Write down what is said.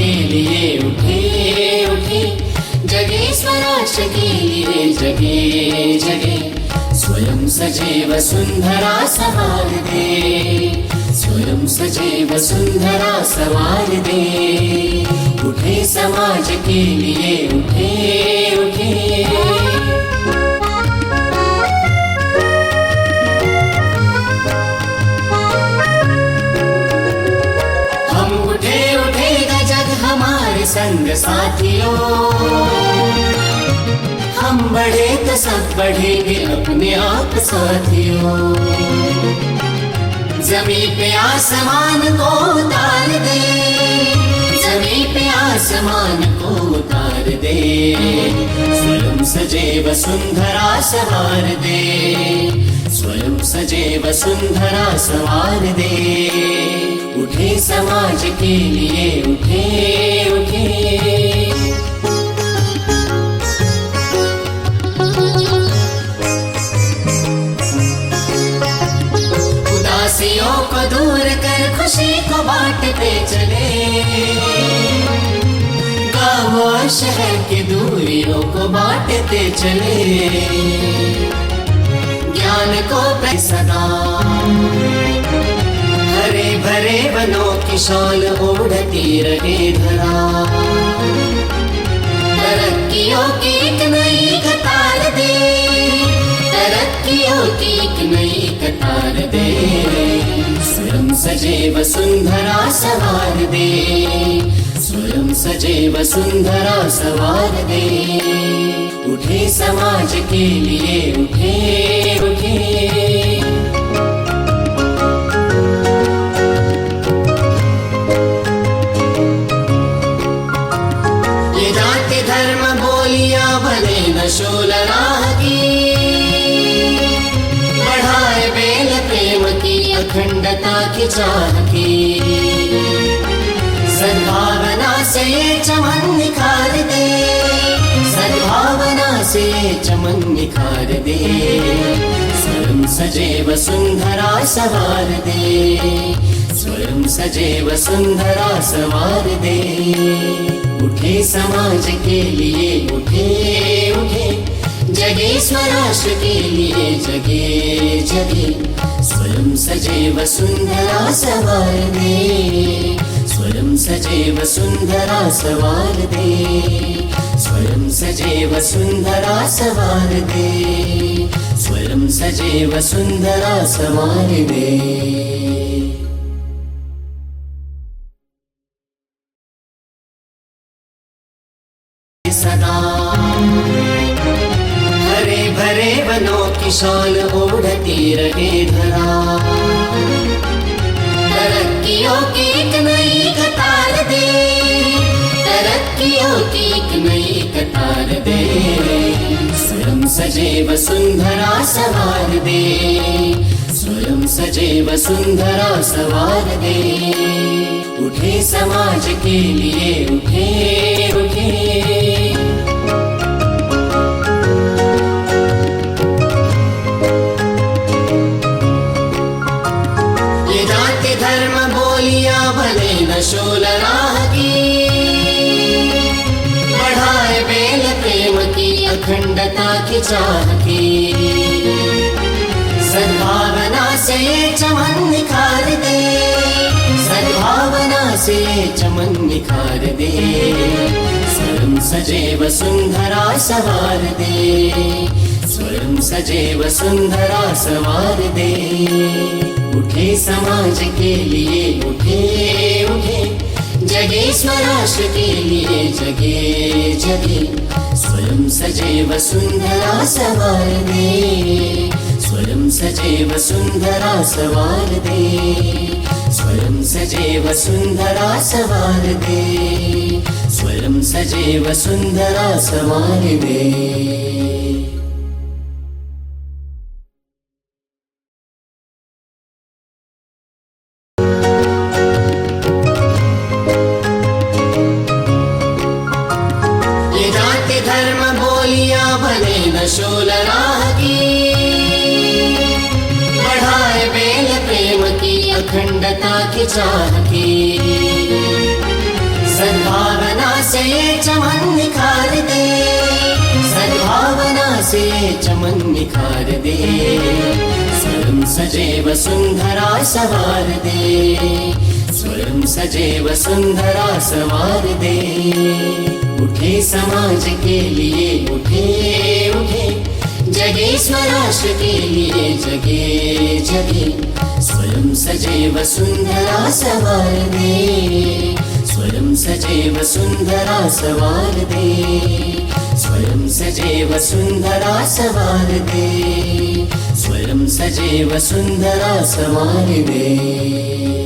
के लिए उठे उठे, जगे स्वराष्ट्र के लिए जगे जगे। स्वयं सजे वसुंधरा संवार दे, स्वयं सजे वसुंधरा संवार दे। उठे समाज के लिए उठे उठे। संग साथियों, हम बढ़े तो सब बढ़ेंगे अपने आप साथियों। जमीन पे आसमान को उतार दे, जमीन पे आसमान को उतार दे। स्वयं सजे वसुंधरा संवार दे, स्वयं सजे वसुंधरा संवार दे। उठे समाज के लिए उठे उठे। उदासियों को दूर कर खुशी को बांटते चले, गाँव और शहर की दूरियों को बांटते चले। ज्ञान को सदा हरे भरे वनों की शाल ओढ़ती रहे धरा। तरक्कियों की एक नई कतार दे, तरक्कियों की एक नई कतार दे। स्वयं सजे वसुंधरा संवार दे, स्वयं सजे वसुंधरा संवार दे। उठे समाज के लिए उठे उठे। शोल राह की बढ़ाए बेल प्रेम की अखंडता की चाह की। सद्भावना से ये चमन निखार दे, सद्भावना से ये चमन निखार दे। स्वयं सजे वसुंधरा संवार दे, स्वयं सजे वसुंधरा संवार दे। उठे समाज के लिए उठे उठे, जगे स्वराष्ट्र के लिए जगे जगे। स्वयं सजे वसुंधरा संवार दे, स्वयं सजे वसुंधरा संवार दे। स्वयं सजे वसुंधरा संवार दे, स्वयं सजे वसुंधरा संवार दे। सदा हरे भरे वनों की शाल ओढ़ती रहे धरा। तरक्कियों की एक नई कतार दे, तरक्कियों की एक नई कतार दे। स्वयं सजे वसुंधरा संवार दे, स्वयं सजे वसुंधरा संवार दे। उठे समाज के लिए उठे उठे। शोल राह की बढ़ाए बेल प्रेम की अखंडता की चाह की। सद्भावना से ये चमन निखार दे, सद्भावना से ये चमन निखार दे। स्वयं सजे वसुंधरा संवार दे, स्वयं सजे वसुंधरा संवार दे। उठे समाज के लिए उठे उठे, जगे स्वराष्ट्र के लिए जगे जगे। स्वयं सजे वसुंधरा संवार दे, स्वयं सजे वसुंधरा संवार दे। स्वयं सजे वसुंधरा संवार दे, स्वयं सजे वसुंधरा संवार दे। शोल राह की बढ़ाए बेल प्रेम की अखंडता की चाह की। सद्भावना से ये चमन निखार दे, सद्भावना से ये चमन निखार दे। स्वयं सजे वसुंधरा सवार दे, स्वयं सजे वसुंधरा सवार दे। उठे समाज के लिए उठे उठे, जगे स्वराष्ट्र के लिए जगे जगे। स्वयं सजे वसुंधरा सवार दे, स्वयं सजे वसुंधरा सवार दे, स्वयं सजे वसुंधरा सवार दे, स्वयं सजे वसुंधरा सवार दे।